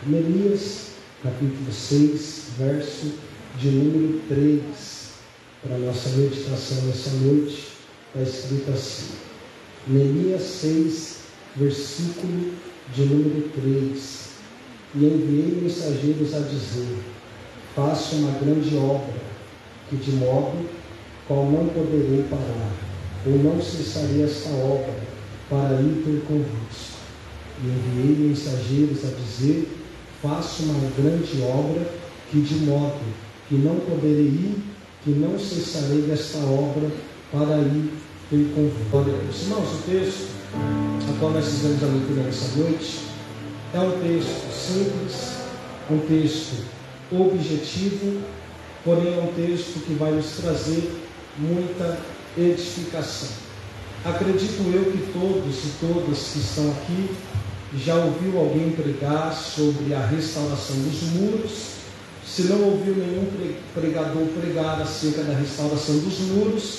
Neemias, capítulo 6, verso de número 3. Para a nossa meditação nessa noite, está escrito assim: Neemias 6, versículo de número 3. E enviei mensageiros a dizer: faça uma grande obra, que de modo qual não poderei parar, ou não cessarei esta obra, para ir ter convosco. E enviei mensageiros a dizer: faça uma grande obra, que de modo que não poderei ir, que não cessarei desta obra, para ir ter convosco. Irmãos, o texto a qual nós fizemos a leitura nessa noite é um texto simples, um texto objetivo, porém é um texto que vai nos trazer muita edificação. Acredito eu que todos e todas que estão aqui já ouviu alguém pregar sobre a restauração dos muros. Se não ouviu nenhum pregador pregar acerca da restauração dos muros,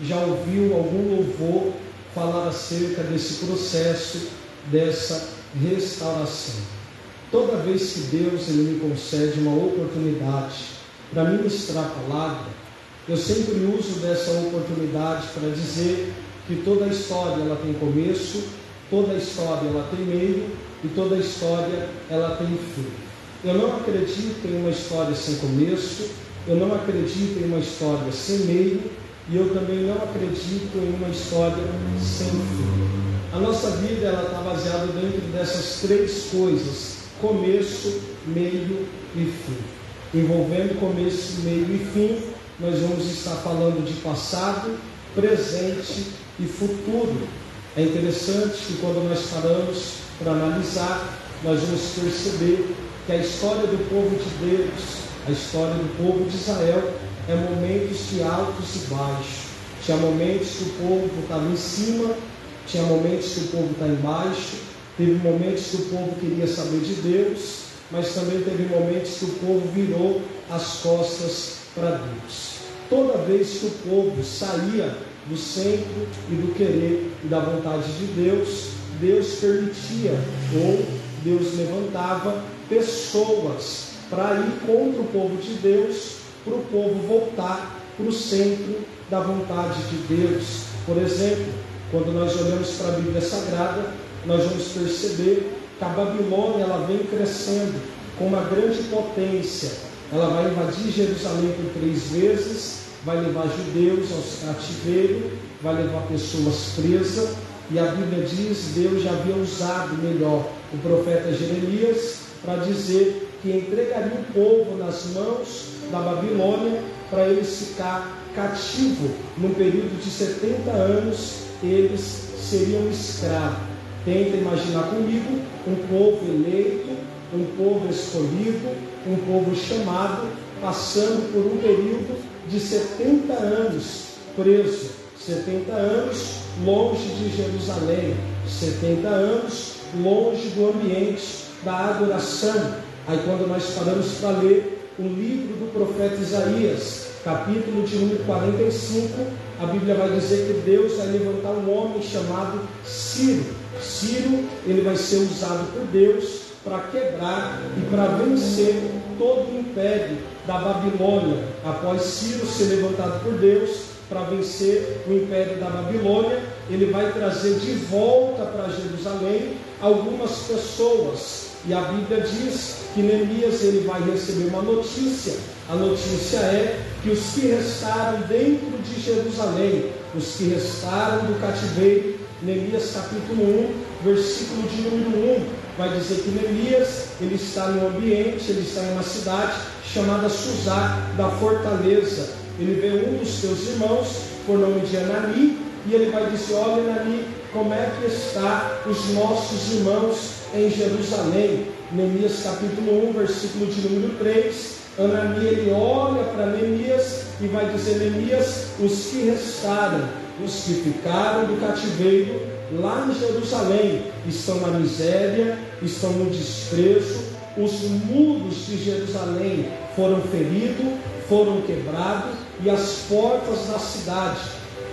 já ouviu algum louvor falar acerca desse processo, dessa restauração. Toda vez que Deus ele me concede uma oportunidade para ministrar a palavra, eu sempre uso dessa oportunidade para dizer que toda história ela tem começo, toda história ela tem meio e toda história ela tem fim. Eu não acredito em uma história sem começo, eu não acredito em uma história sem meio e eu também não acredito em uma história sem fim. A nossa vida ela está baseada dentro dessas três coisas: começo, meio e fim. Envolvendo começo, meio e fim, nós vamos estar falando de passado, presente e futuro. É interessante que quando nós paramos para analisar, nós vamos perceber que a história do povo de Deus, a história do povo de Israel, é momentos de altos e baixos. Tinha momentos que o povo estava em cima, tinha momentos que o povo está embaixo, teve momentos que o povo queria saber de Deus, mas também teve momentos que o povo virou as costas para Deus. Toda vez que o povo saía do centro e do querer e da vontade de Deus, Deus permitia ou Deus levantava pessoas para ir contra o povo de Deus, para o povo voltar para o centro da vontade de Deus. Por exemplo, quando nós olhamos para a Bíblia Sagrada, nós vamos perceber que a Babilônia ela vem crescendo com uma grande potência. Ela vai invadir Jerusalém por 3 vezes, vai levar judeus aos cativeiros, vai levar pessoas presas, e a Bíblia diz, Deus já havia usado melhor o profeta Jeremias para dizer que entregaria o povo nas mãos da Babilônia para eles ficar cativos. Num período de 70 anos, eles seriam escravos. Tenta imaginar comigo um povo eleito, um povo escolhido, um povo chamado, passando por um período de 70 anos preso, 70 anos longe de Jerusalém, 70 anos longe do ambiente da adoração. Aí quando nós paramos para ler o livro do profeta Isaías, capítulo de número 45, a Bíblia vai dizer que Deus vai levantar um homem chamado Ciro. Ciro, ele vai ser usado por Deus para quebrar e para vencer todo o império da Babilônia. Após Ciro ser levantado por Deus para vencer o império da Babilônia, ele vai trazer de volta para Jerusalém algumas pessoas. E a Bíblia diz que Neemias ele vai receber uma notícia. A notícia é que os que restaram dentro de Jerusalém, os que restaram do cativeiro, Neemias capítulo 1, versículo de número 1, vai dizer que Neemias ele está no ambiente, ele está em uma cidade chamada Suzá, da fortaleza. Ele vê um dos seus irmãos, por nome de Anani, e ele vai dizer: olha, Anani, como é que está os nossos irmãos em Jerusalém? Neemias capítulo 1, versículo de número 3, Anani ele olha para Neemias e vai dizer: Neemias, os que restaram, os que ficaram do cativeiro lá em Jerusalém, estão na miséria, estão no desprezo, os muros de Jerusalém foram feridos, foram quebrados, e as portas da cidade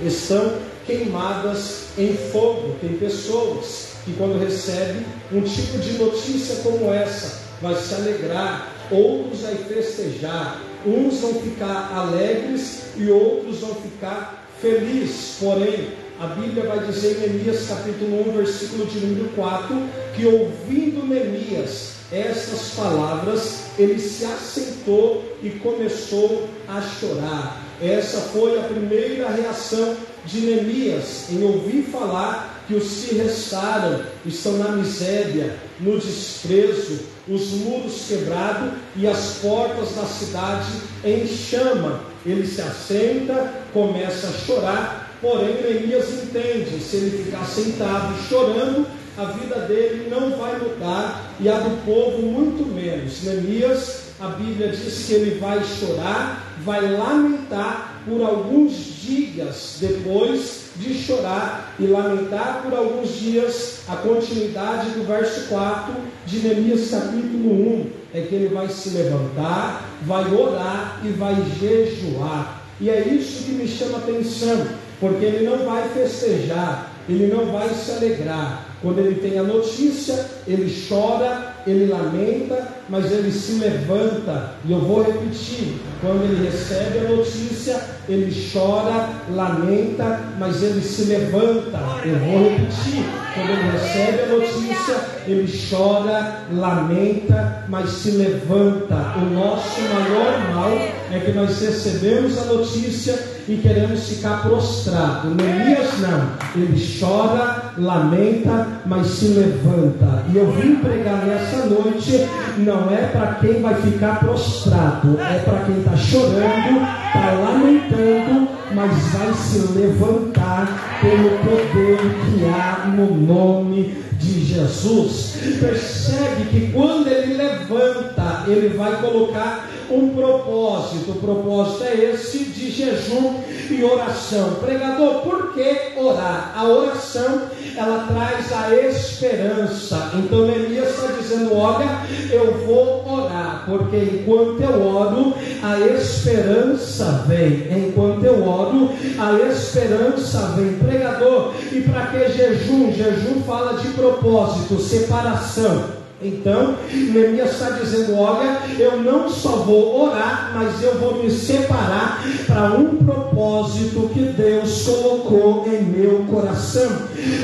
estão queimadas em fogo. Tem pessoas que quando recebem um tipo de notícia como essa, vai se alegrar, outros vai festejar, uns vão ficar alegres e outros vão ficar felizes. Porém, a Bíblia vai dizer em Neemias capítulo 1, versículo de número 4, que ouvindo Neemias estas palavras, ele se assentou e começou a chorar. Essa foi a primeira reação de Neemias, em ouvir falar que os que restaram estão na miséria, no desprezo, os muros quebrados e as portas da cidade em chama. Ele se assenta, começa a chorar, porém Neemias entende, se ele ficar sentado chorando, a vida dele não vai mudar e a do povo muito menos. Neemias, a Bíblia diz que ele vai chorar, vai lamentar por alguns dias. Depois de chorar e lamentar por alguns dias, a continuidade do verso 4 de Neemias capítulo 1 é que ele vai se levantar, vai orar e vai jejuar. E é isso que me chama a atenção, porque ele não vai festejar, ele não vai se alegrar. Quando ele tem a notícia, ele chora, ele lamenta, mas ele se levanta. E eu vou repetir: quando ele recebe a notícia, ele chora, lamenta, mas ele se levanta. Eu vou repetir: quando ele recebe a notícia, ele chora, lamenta, mas se levanta. O nosso maior mal é que nós recebemos a notícia e queremos ficar prostrado. Neemias não, ele chora, lamenta, mas se levanta. E eu vim pregar nessa noite, não é para quem vai ficar prostrado, é para quem está chorando, está lamentando, mas vai se levantar pelo poder que há no nome de Jesus. Percebe que quando ele levanta, ele vai colocar um propósito. O propósito é esse de jejum e oração. Pregador, por que orar? A oração, ela traz a esperança. Então Neemias está dizendo: olha, eu vou orar, porque enquanto eu oro, a esperança vem. Enquanto eu oro, a esperança vem. Pregador, e para que jejum? Jejum fala de propósito, separação. Então, Neemias está dizendo: olha, eu não só vou orar, mas eu vou me separar para um propósito que Deus colocou em meu coração.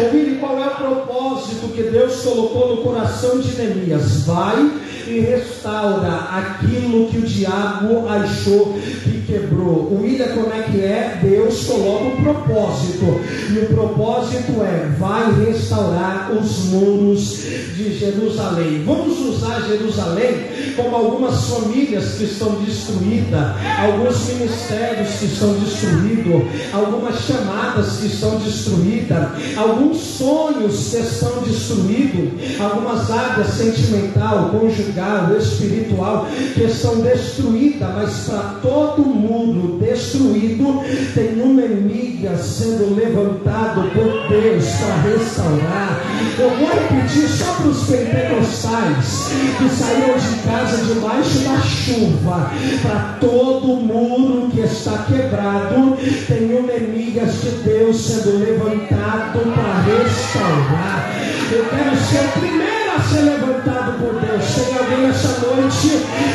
Ouviram qual é o propósito que Deus colocou no coração de Neemias? Vai e restaura aquilo que o diabo achou que quebrou. William, como é que é? Deus coloca um propósito, e o propósito é: vai restaurar os muros de Jerusalém. Vamos usar Jerusalém como algumas famílias que estão destruídas, alguns ministérios que estão destruídos, algumas chamadas que estão destruídas, alguns sonhos que estão destruídos, algumas áreas sentimental, conjugal, espiritual que estão destruídas. Mas para todo mundo destruído tem uma inimiga sendo levantado por Deus para restaurar. Eu vou repetir só para os pentecostais que saíram de casa debaixo da chuva. Para todo muro que está quebrado tem uma inimiga de Deus sendo levantado para restaurar. Eu quero ser o primeiro a ser levantado por Deus. Tem alguém essa noite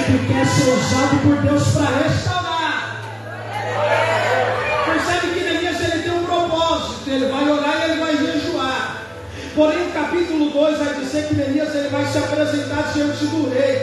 que quer ser usado por Deus para restaurar? Percebe que Neemias ele tem um propósito. Ele vai orar e ele vai jejuar. Porém, o capítulo 2 vai dizer que Neemias ele vai se apresentar diante do rei.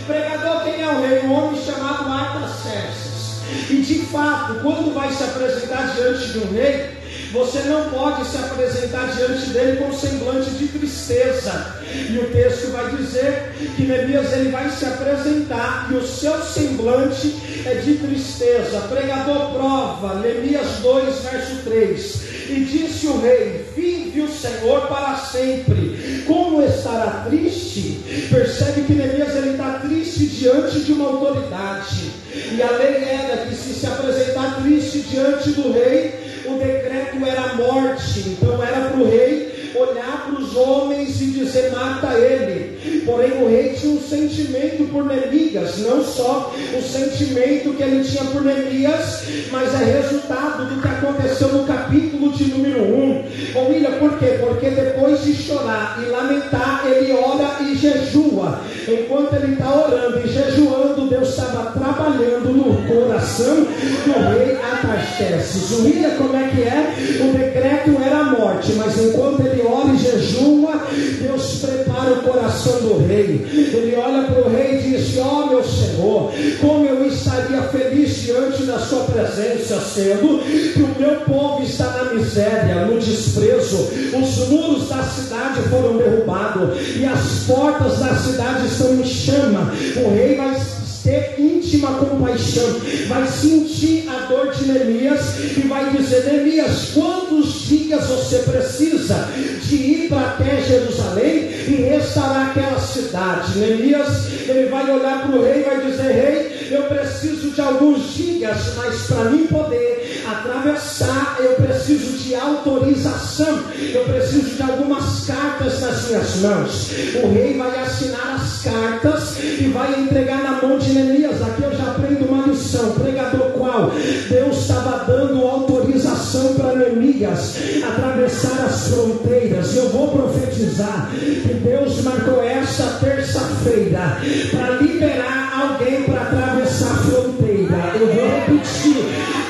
Pregador, quem é o rei? Um homem chamado Artaxerxes. E de fato, quando vai se apresentar diante de um rei, você não pode se apresentar diante dele com semblante de tristeza. E o texto vai dizer que Neemias ele vai se apresentar e o seu semblante é de tristeza. Pregador, prova. Neemias 2, verso 3. E disse o rei: vive o Senhor para sempre. Como estará triste? Percebe que Neemias ele está triste diante de uma autoridade. E a lei era que se apresentar triste diante do rei, o decreto era a morte. Então era para o rei olhar para os homens e dizer: mata ele. Porém o rei tinha um sentimento por Neemias, não só o sentimento que ele tinha por Neemias, mas é resultado do que aconteceu no capítulo de número 1. Ô William, por quê? Porque depois de chorar e lamentar, ele ora e jejua. Enquanto ele está orando e jejuando, Deus estava trabalhando no coração do rei Artaxerxes. O William, como é que é? O decreto era a morte, mas enquanto ele ora e jejua, Deus prepara o coração do rei. Ele olha para o rei e diz: ó meu Senhor, como eu estaria feliz diante da sua presença, sendo que o meu povo está na miséria, no desprezo. Os muros da cidade foram derrubados e as portas da cidade estão em chama. O rei vai ter íntima compaixão, vai sentir a dor de Neemias e vai dizer: Neemias, quantos dias você precisa de ir para até Jerusalém e restaurar aquela cidade? Neemias, ele vai olhar para o rei e vai dizer: rei, eu preciso de alguns dias, mas para mim poder atravessar, eu preciso de autorização, eu preciso de algumas cartas nas minhas mãos. O rei vai assinar as cartas e vai entregar na mão de Neemias. Aqui eu já aprendo uma lição, pregador qual? Deus estava dando autorização para Neemias atravessar as fronteiras. Eu vou profetizar que Deus marcou esta terça-feira para liberar alguém para atravessar a fronteira. Eu vou repetir: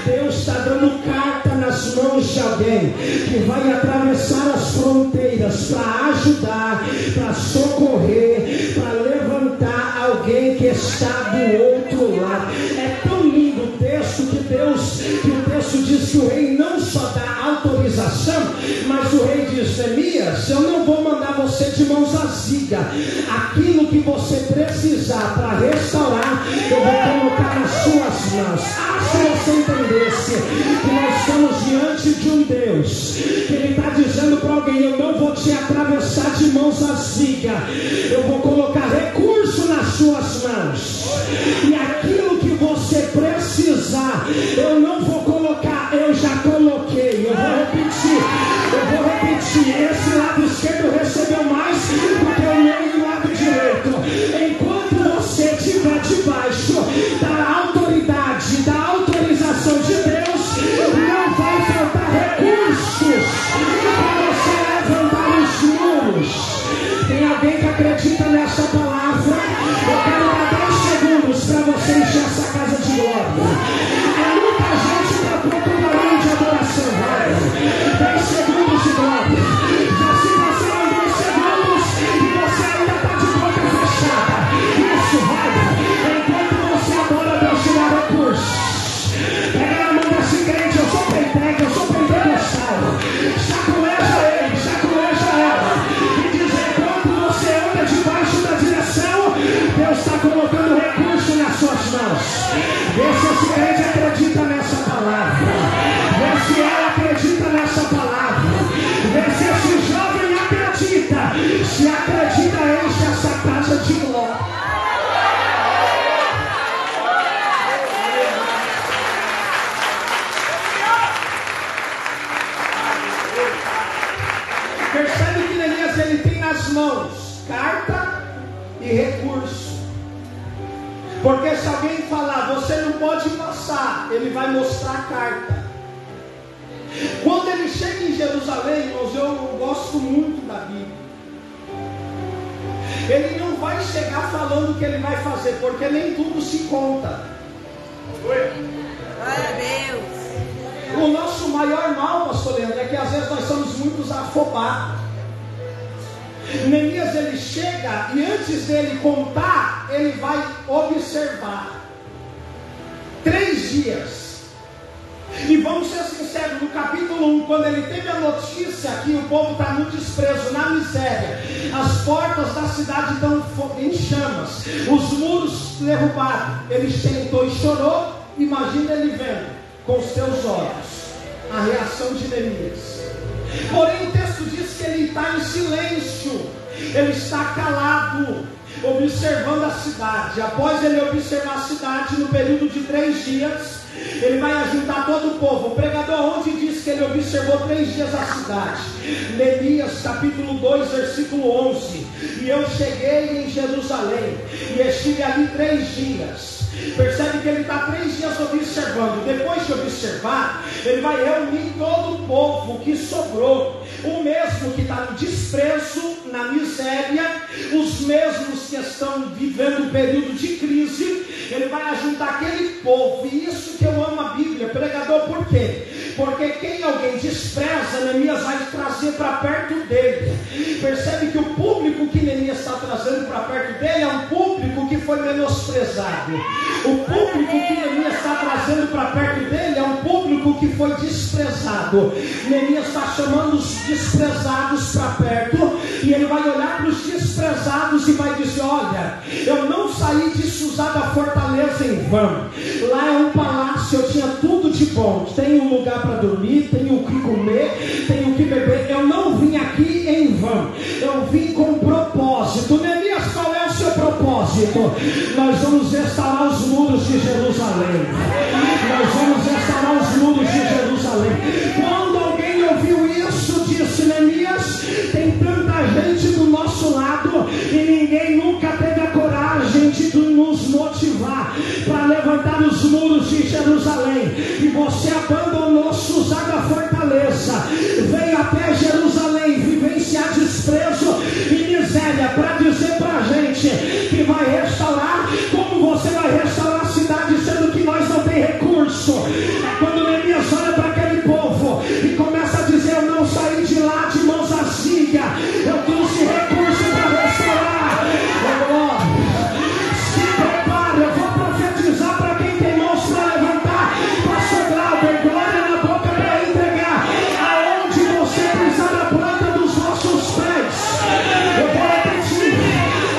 Deus está dando carta nas mãos de alguém que vai atravessar as fronteiras para ajudar, para socorrer, para levantar alguém que está do outro lado. É tão lindo o texto que o texto diz que o rei não só dá autorização, mas o rei diz: Neemias, eu não vou mandar você de mãos vazias. Aquilo que você precisar para restaurar, eu vou colocar nas suas mãos. Se você entendesse que nós estamos diante de um Deus que Ele está dizendo para alguém: eu não vou te atravessar de mãos vazias, eu vou colocar recurso nas suas mãos, e aquilo que você precisar, eu não vou colocar, eu já coloquei. Eu vou repetir, esse lado esquerdo recebeu mais do que o meio e o lado direito. Enquanto você estiver debaixo da autoridade, da autorização de Deus, não vai faltar recursos para você levantar os muros. Tem alguém que acredita nessa palavra? Eu quero dar 10 segundos para você encher essa casa de glória. É muita gente para procuração de adoração, vai. 10 segundos de glória. Já se passaram 2 segundos e você ainda está de boca fechada. Isso, vai. Enquanto você adora, Deus te dá recursos. Pega na mão desse crente: eu sou penteca, eu sou pentecostal. Saculeja ele, saculeja ela. E diz: enquanto você anda debaixo da direção, Deus está colocando recurso nas suas mãos. Vê se esse crente acredita nessa palavra. Vê se ela acredita nessa palavra. Vê se esse jovem acredita. Se acredita, enche essa casa de glória. Percebe que Neemias, ele tem nas mãos carta e recurso. Porque se alguém falar: você não pode passar, ele vai mostrar a carta. Quando ele chega em Jerusalém, irmãos, eu gosto muito da Bíblia. Ele não vai chegar falando o que ele vai fazer, porque nem tudo se conta. Glória a Deus. O nosso maior mal, pastor Leandro, é que às vezes nós somos muito afobados. Neemias, ele chega e antes dele contar, ele vai observar 3 dias. E vamos ser sinceros, no capítulo 1, quando ele teve a notícia que o povo está no desprezo, na miséria, as portas da cidade estão em chamas, os muros derrubados, ele sentou e chorou. Imagina ele vendo com os seus olhos a reação de Neemias. Porém o texto diz que ele está em silêncio, ele está calado, observando a cidade. Após ele observar a cidade, no período de 3 dias, Ele vai ajuntar todo o povo. O pregador ontem disse que ele observou 3 dias a cidade. Neemias capítulo 2 versículo 11. E eu cheguei em Jerusalém e estive ali 3 dias. Percebe que ele está 3 dias observando. Depois de observar, ele vai reunir todo o povo que sobrou, o mesmo que está no desprezo, na miséria, os mesmos que estão vivendo um período de crise. Ele vai ajuntar aquele povo. E isso que eu amo a Bíblia, pregador, por quê? Porque quem alguém despreza, Neemias vai trazer para perto dele. Percebe que o público que Neemias está trazendo para perto dele é um público que foi menosprezado. O público que Neemias está trazendo para perto dele é um público que foi desprezado. Neemias está chamando os desprezados para perto, e ele vai olhar para os desprezados e vai dizer: olha, eu não saí de Suzá da Fortaleza em vão. Lá é um palácio, eu tinha tudo de bom. Tenho um lugar para dormir, tenho o que comer, tenho o que beber. Eu não vim aqui em vão, eu vim com propósito. Neemias, qual é o seu propósito? Nós vamos restaurar os muros de Jerusalém. Nós vamos restaurar os muros de Jerusalém. Quando alguém ouviu isso, disse: Neemias, tem tanta gente do nosso lado e ninguém nunca teve a coragem de nos motivar para levantar os muros de Jerusalém. E você abandonou Suzá da Fortaleza, veio até Jerusalém vivenciar desprezo e miséria para dizer para a gente que vai restaurar. Como você vai restaurar a cidade sendo que nós não temos recurso? É quando Neemias olha para aquele povo e começa a dizer: eu não saí de lá de mãos vazias, eu trouxe recurso para restaurar. Se prepare, eu vou profetizar para quem tem mãos para levantar. Pastor Glauber, glória na boca para entregar. Aonde você pisar a planta dos vossos pés, eu vou repetir: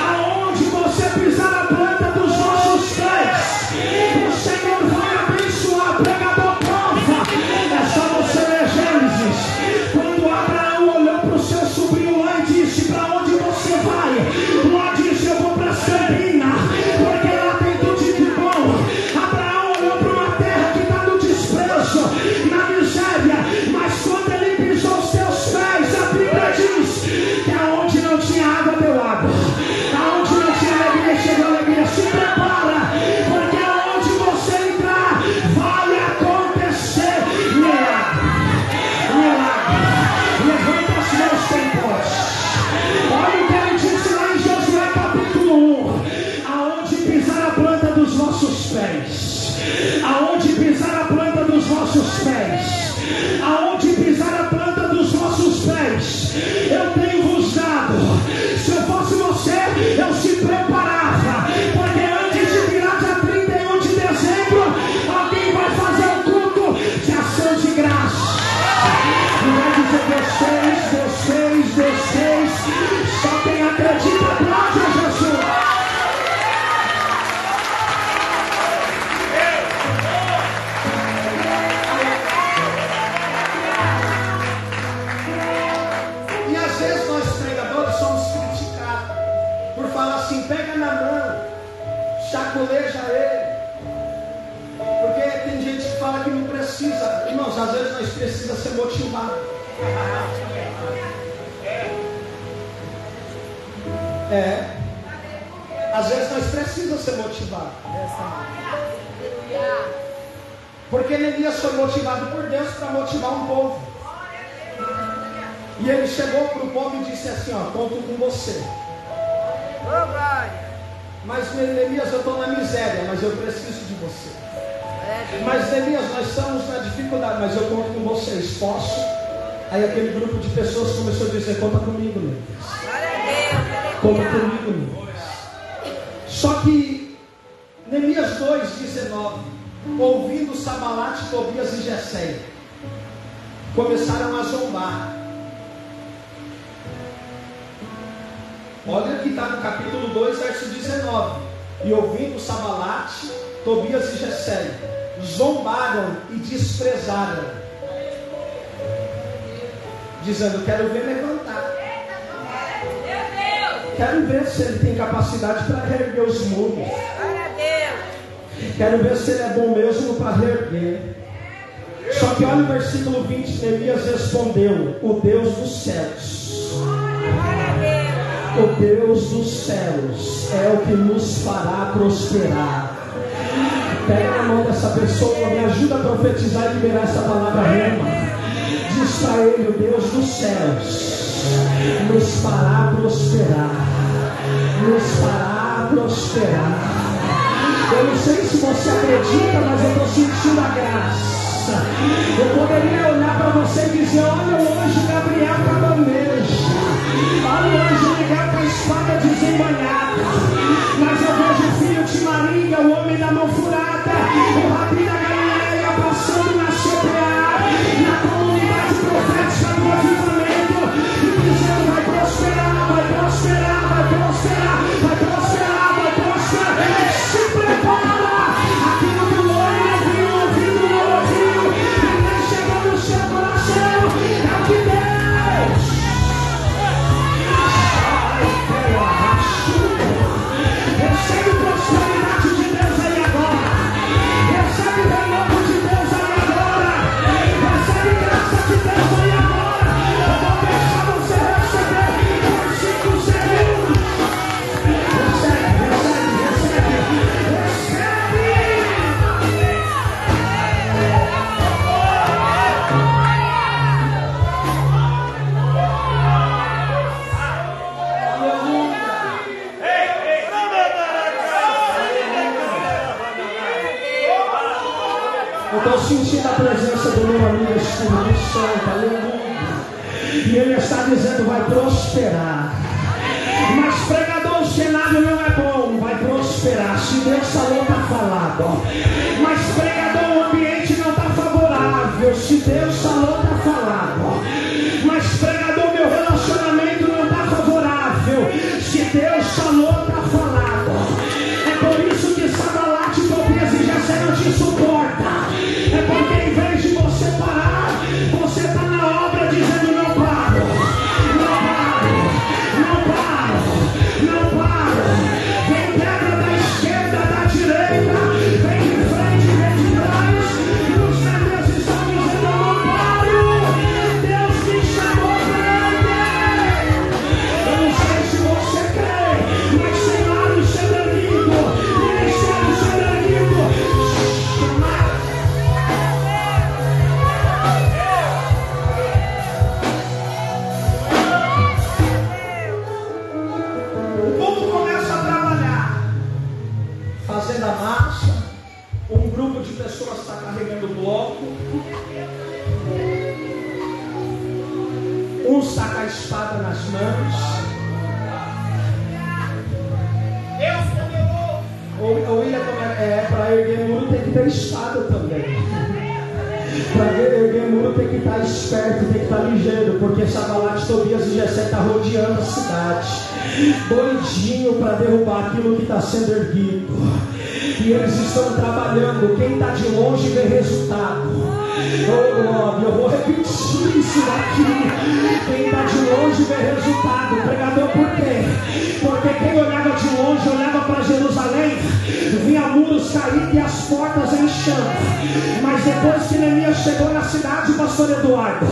aonde você pisar a planta dos vossos pés, o Senhor vai abençoar. Pregador, prova. É só você ler Gênesis. Quando Abraão olhou para o seu sobrinho lá e disse: para onde você vai? Lá disse: eu vou para Sabina, porque lá tem tudo de bom. Abraão olhou para uma terra que está no desprezo, na miséria, mas quando ele pisou os seus pés, a Bíblia diz que aonde não tinha água, deu água. Aonde não tinha alegria, chegou alegria. Se prepara, porque aonde você entrar, vai acontecer milagre. Milagre. Levanta as mãos, quem pode. Olha o que ele disse lá em Josué capítulo 1: aonde pisar a planta dos vossos pés, aonde pisar a planta dos vossos pés, aonde pisar a planta dos vossos pés, eu tenho vos dado. Se eu fosse você, eu se preparava, porque antes de virar dia 31 de dezembro, alguém vai fazer um culto de ação de graça. E vai dizer: Deus fez, Deus fez, Deus fez. Só quem acredita, aplaude a Jesus. E às vezes nós pregadores somos criticados por falar assim: pega na mão, chacoleja ele. Porque tem gente que fala que não precisa. Irmãos, às vezes nós precisamos ser motivados. Às vezes nós precisamos ser motivados. Porque Neemias foi motivado por Deus para motivar um povo. E ele chegou para o povo e disse assim: ó, conto com você. Mas Neemias, eu estou na miséria, mas eu preciso de você. Mas Neemias, nós estamos na dificuldade, mas eu conto com vocês, posso? Aí aquele grupo de pessoas começou a dizer: conta comigo, Neemias. Conta comigo, Neemias. Só que Neemias 2:19, ouvindo Sambalate, Tobias e Gesem, começaram a zombar. Olha que está no capítulo 2, verso 19. E ouvindo Sambalate, Tobias e Gesem, zombaram e desprezaram, dizendo: quero ver levantar, quero ver se ele tem capacidade para reerguer os muros. Quero ver se ele é bom mesmo para reerguer. Só que olha o versículo 20, Neemias respondeu: o Deus dos céus, o Deus dos céus é o que nos fará prosperar. Pega na mão dessa pessoa, me ajuda a profetizar e liberar essa palavra rema. Diz para ele: o Deus dos céus nos fará prosperar, nos fará prosperar. Eu não sei se você acredita, mas eu estou sentindo a graça. Eu poderia olhar para você e dizer: olha o anjo Gabriel com a bandeja, olha o anjo Miguel com a espada desembanhada. Mas eu vejo o filho de Maria, o homem da mão furada, o Rabi da Galileia passando na CPA, na comunidade profética do avivamento, e dizendo: vai prosperar, vai prosperar, vai prosperar, vai prosperar, vai prosperar. Se prepara, aquilo que o olho não viu, ouvido não ouviu, e nem chegou no seu coração, é o que Deus. Recebe prosperidade de Deus aí agora. Recebe renovo de Deus aí agora. Recebe graça de Deus aí agora. Eu vou deixar você receber por 5 segundos. Recebe, recebe, recebe, recebe. Eu estou sentindo a presença do meu amigo Espírito Santo, aleluia. E ele está dizendo: vai prosperar. Mas pregador, o cenário não é bom, vai prosperar. Se Deus falou, está falado. Mas pregador, o ambiente não está favorável. Se Deus falou, está falado. Mas pregador, meu relacionamento não está favorável. Se Deus falou, está falado. É por isso que Sanbalate, Tobias e Gesem não te suporta. É porque em vez de você parar, você está na obra dizendo: não paro, não paro, não paro, não paro. Vem pedra da esquerda, da direita, vem de frente, vem de trás, e os meus estão dizendo: eu não paro. Deus me chamou para ele. Eu não sei se você crê, mas cenário sendo erguido, ministério sendo erguido. O povo começa a trabalhar, fazendo a marcha. Um grupo de pessoas está carregando o bloco. Um está com a espada nas mãos. Ou William, para erguer muro tem que ter espada também. Para erguer muro tem que estar esperto, tem que estar ligeiro, porque Sanbalate, Tobias e Gesem está rodeando a cidade, doidinho para derrubar aquilo que está sendo erguido. E eles estão trabalhando. Quem está de longe vê resultado. Oh glória, eu vou repetir isso daqui. Quem está de longe vê resultado. Pregador, por quê? Porque quem olhava de longe, olhava para Jerusalém, via muros cair e as portas em chamas. Mas depois que Neemias chegou na cidade, pastor Eduardo,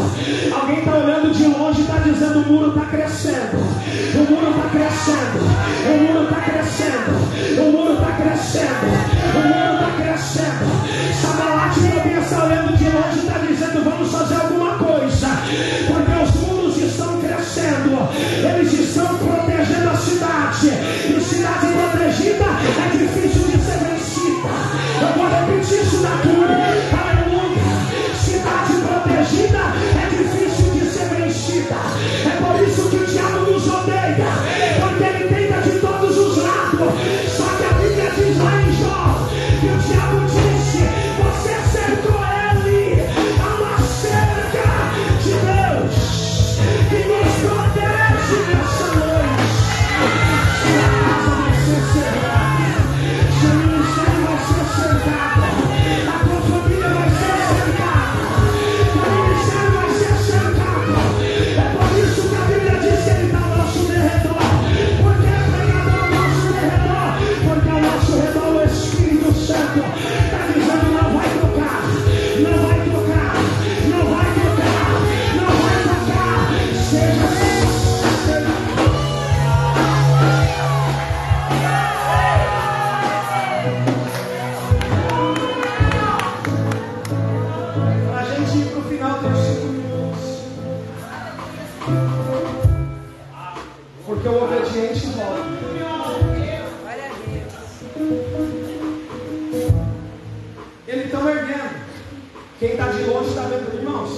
alguém está olhando de longe e está dizendo: o muro está crescendo, o muro está crescendo, o muro está crescendo, o muro está crescendo, o muro está crescendo. Sanbalate está olhando de longe e está dizendo: vamos fazer alguma coisa, porque os muros estão crescendo, eles estão protegendo a cidade, e cidade protegida é difícil de ser vencida. Eu vou repetir isso daqui, aleluia. Cidade protegida é difícil de ser vencida. É por isso que o diabo nos odeia, Eles estão erguendo. Quem está de longe está vendo. Irmãos,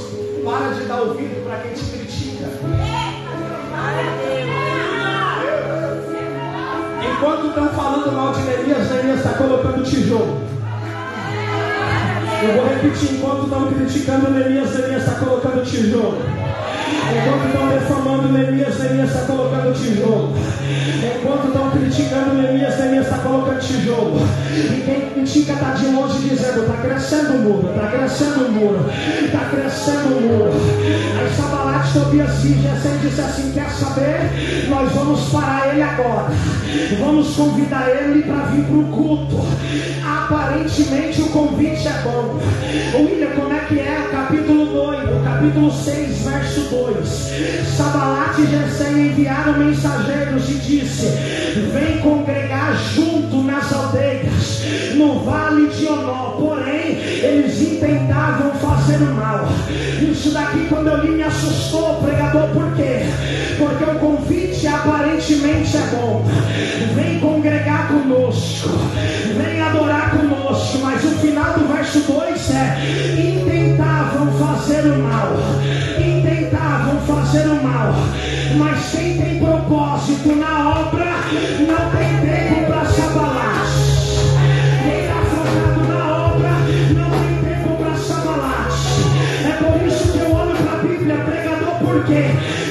para de dar ouvido para quem te critica. Enquanto estão falando mal de Neemias, Neemias está colocando tijolo. Eu vou repetir, enquanto estão criticando Neemias, Neemias está colocando tijolo. Enquanto estão defamando Neemias, Neemias está colocando tijolo. Enquanto estão criticando Neemias, Neemias está colocando tijolo. E quem critica está de longe dizendo: está crescendo o muro, está crescendo o muro, está crescendo o muro. Aí Sanbalate, Tobias e Gesem disse assim: quer saber? Nós vamos parar ele agora. Vamos convidar ele para vir para o culto. Aparentemente o convite é bom. William, como é que é? Capítulo 2, o capítulo 6, verso 2. Sanbalate e Gesem enviaram mensageiros e disse: vem congregar junto nas aldeias, no vale de Onó. Porém, eles intentavam fazer o mal. Isso daqui, quando eu li, me assustou, pregador. Por quê? Porque o convite aparentemente é bom. Vem congregar conosco, vem adorar conosco. Mas o final do verso 2 é: intentavam fazer o mal. Intentavam fazer o mal. Mas quem tem propósito na obra não tem tempo para se abalar. Quem está focado na obra não tem tempo para se abalar. É por isso que eu olho para a Bíblia, pregador. Por quê?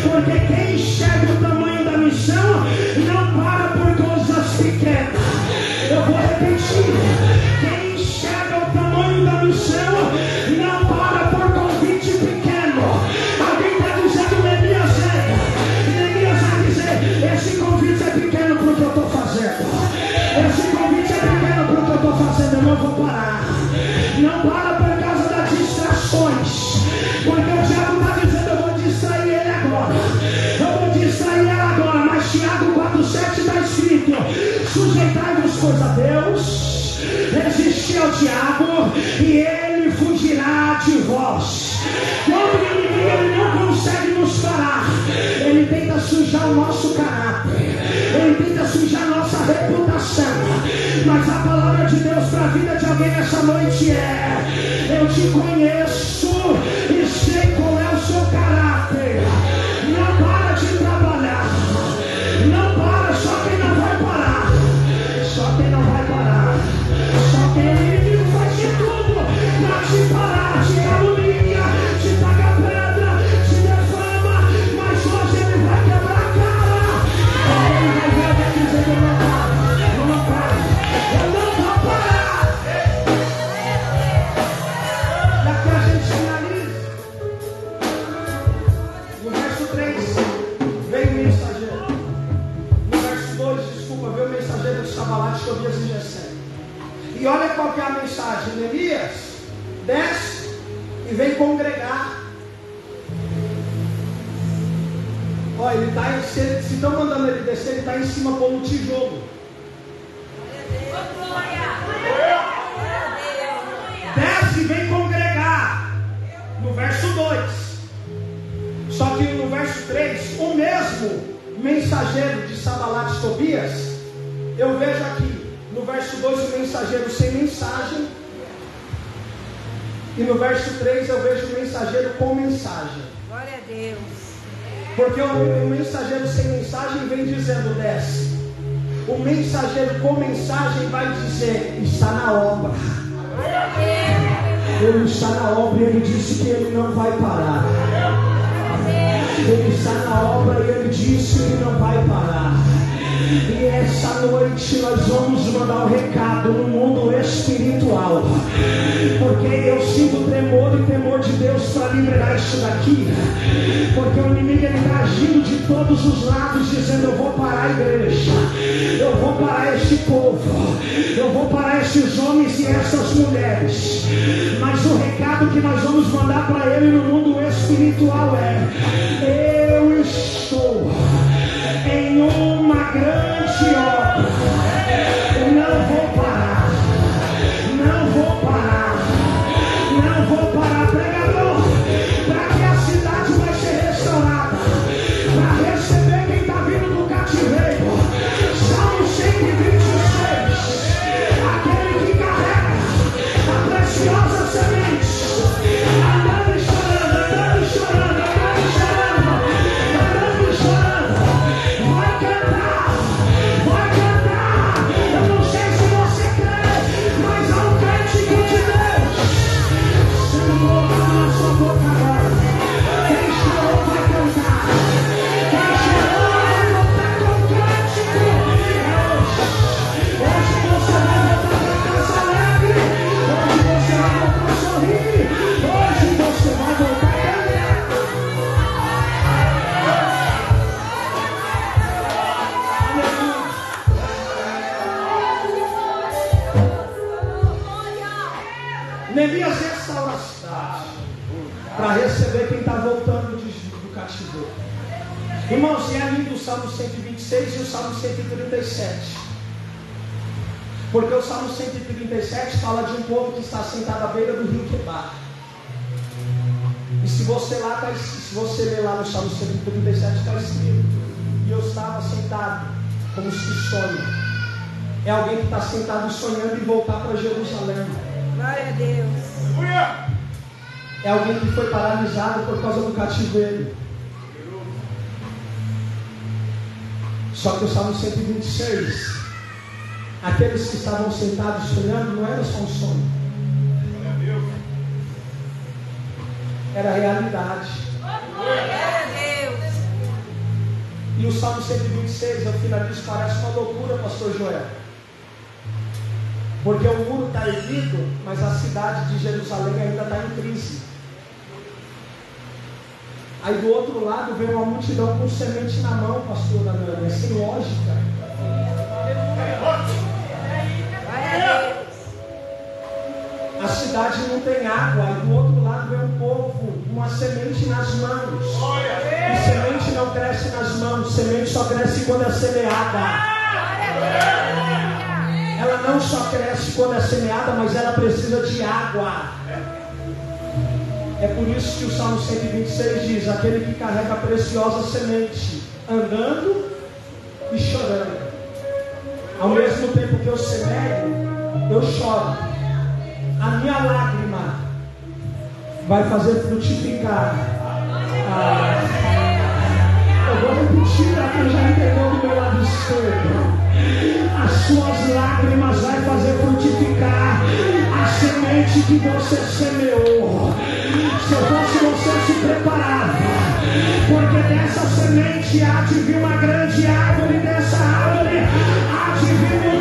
Porque quem enxerga o tamanho da missão não para por coisas pequenas. Eu vou repetir: quem enxerga o tamanho da missão não para por convite pequeno. Alguém está dizendo: Neemias vai dizer: esse convite é pequeno para o que eu estou fazendo. Esse convite é pequeno para o que eu estou fazendo. Eu não vou parar. Não para por causa das distrações. Porque o diabo está dizendo: eu vou distrair ele agora. Eu vou distrair ele agora. Mas Tiago 4,7 está escrito: sujeitai-vos, pois, a Deus, resistir ao diabo e ele fugirá de vós. Quando o inimigo ele não consegue nos parar, ele tenta sujar o nosso caráter, ele tenta sujar a nossa reputação. Mas a palavra de Deus para a vida de alguém nessa noite é: eu te conheço e sei qual é o seu caráter. Não para de trabalhar. Não para, só quem não vai parar. Só quem não vai parar. Só quem o inimigo faz de tudo para te parar, te calúnia, te taca pedra, te defama. Mas hoje ele vai quebrar a cara. Ele vai ver alguém dizendo: eu não paro, eu não paro, eu não vou parar. E aqui a gente finaliza. No verso 3, vem o mensageiro. No verso 2, desculpa, veio o mensageiro de Sanbalate, Tobias e Gesem. E olha qual que é a mensagem: Neemias, desce e vem congregar. Olha, ele está, se estão mandando ele descer, ele está em cima pondo tijolo. Desce e vem congregar. No verso 2. Só que no verso 3, o mesmo mensageiro de Sanbalate e Tobias, eu vejo aqui no verso 2 o mensageiro sem mensagem, e no verso 3 eu vejo o mensageiro com mensagem. Glória a Deus. Porque o mensageiro sem mensagem vem dizendo: desce. O mensageiro com mensagem vai dizer: está na obra. Ele está na obra e ele disse que ele não vai parar. Ele está na obra e ele disse que não vai parar. E essa noite nós vamos mandar um recado no mundo espiritual, porque eu sinto tremor e temor de Deus para liberar isso daqui. Porque o inimigo está agindo de todos os lados, dizendo: eu vou parar a igreja, eu vou parar este povo, eu vou parar esses homens e essas mulheres. Mas o recado que nós vamos mandar para ele no mundo espiritual é: eu estou em uma grande obra. Eu não vou parar. Não vou parar. Não vou parar, pregador. Para que a cidade vai ser restaurada, para receber quem está vindo do cativeiro. Salmo 126. Neemias restaura a cidade para receber quem está voltando do cativeiro. Irmãos, e é lindo o Salmo 126 e o Salmo 137. Porque o Salmo 137 fala de um povo que está sentado à beira do rio Quebar. E se você ler lá no Salmo 137 está escrito: e eu estava sentado como se sonha. É alguém que está sentado sonhando em voltar para Jerusalém. Glória a Deus. É alguém que foi paralisado por causa do cativeiro. Só que o Salmo 126, aqueles que estavam sentados sonhando, não era só um sonho, era realidade. Glória a Deus. E o Salmo 126, eu finalizo, parece uma loucura, pastor Joel. Porque o muro está erguido, mas a cidade de Jerusalém ainda está em crise. Aí do outro lado vem uma multidão com semente na mão, pastor Anânia, sem lógica. A cidade não tem água, e do outro lado vem um povo com uma semente nas mãos. E semente não cresce nas mãos, semente só cresce quando é semeada. Ela não só cresce quando é semeada, mas ela precisa de água. É por isso que o Salmo 126 diz: aquele que carrega a preciosa semente, andando e chorando. Ao mesmo tempo que eu semeio, eu choro. A minha lágrima vai fazer frutificar. Eu vou repetir para quem já entendeu do meu lado esquerdo. As suas lágrimas vai fazer frutificar a semente que você semeou. Se eu fosse você, se preparava, porque dessa semente há de vir uma grande árvore, dessa árvore há de vir